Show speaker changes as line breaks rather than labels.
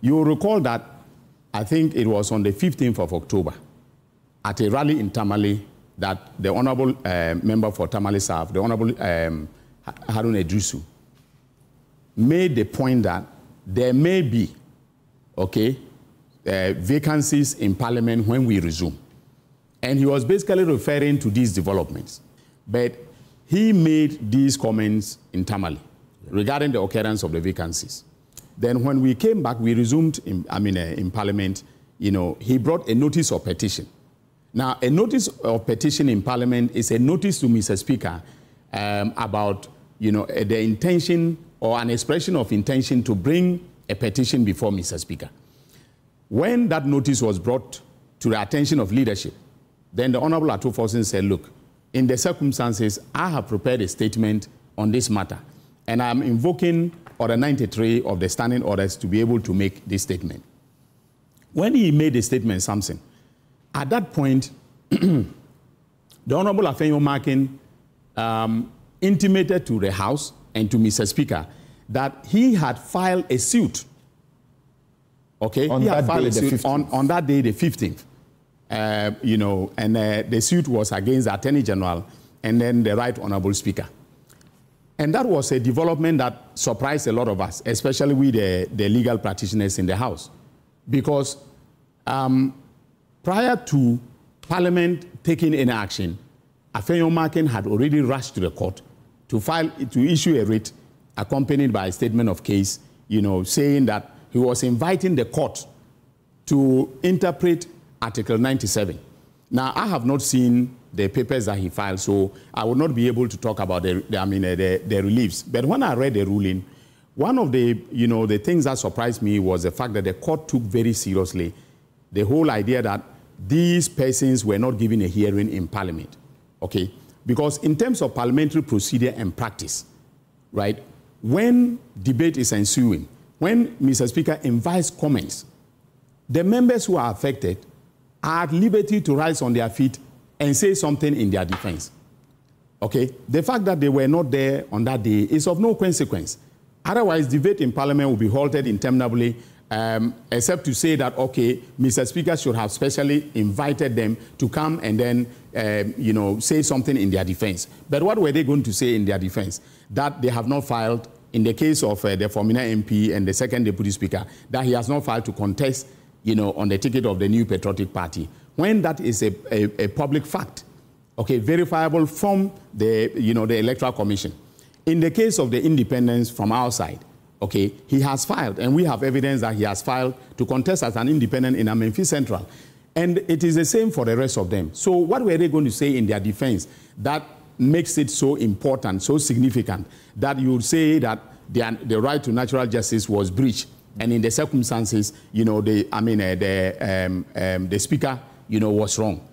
You will recall that I think it was on the 15th of October at a rally in Tamale that the Honorable Member for Tamale South, the Honorable Harun Edrisu, made the point that there may be, vacancies in Parliament when we resume. And he was basically referring to these developments. But he made these comments in Tamale regarding the occurrence of the vacancies. Then when we came back, we resumed in Parliament, he brought a notice of petition. Now, a notice of petition in Parliament is a notice to Mr. Speaker about, the intention or an expression of intention to bring a petition before Mr. Speaker. When that notice was brought to the attention of leadership, then the Honorable Atufosin said, look, in the circumstances, I have prepared a statement on this matter, and I'm invoking Order 93 of the standing orders to be able to make this statement. When he made the statement, something, at that point, the Honorable Afenyo Markin intimated to the House and to Mr. Speaker that he had filed a suit.
On that day,
the 15th. And the suit was against the Attorney General and then the Right Honorable Speaker. And that was a development that surprised a lot of us, especially we, the legal practitioners in the House. Because prior to Parliament taking any action, Afenyo Markin had already rushed to the court to issue a writ accompanied by a statement of case, saying that he was inviting the court to interpret Article 97. Now, I have not seen the papers that he filed, so I will not be able to talk about the reliefs. But when I read the ruling, one of the things that surprised me was the fact that the court took very seriously the whole idea that these persons were not given a hearing in Parliament. Because in terms of parliamentary procedure and practice, right, when debate is ensuing, when Mr. Speaker invites comments, the members who are affected are at liberty to rise on their feet and say something in their defense. The fact that they were not there on that day is of no consequence. Otherwise, debate in Parliament will be halted interminably, except to say that, Mr. Speaker should have specially invited them to come and then, say something in their defense. But what were they going to say in their defense? That they have not filed, in the case of the Formina MP and the second Deputy Speaker, that he has not filed to contest, on the ticket of the New Patriotic Party, when that is a public fact, verifiable from the, the Electoral Commission. In the case of the independents from our side, he has filed, and we have evidence that he has filed to contest as an independent in Amenfi Central. And it is the same for the rest of them. So what were they going to say in their defense that makes it so important, so significant, that you would say that the right to natural justice was breached? And in the circumstances, the Speaker, was wrong.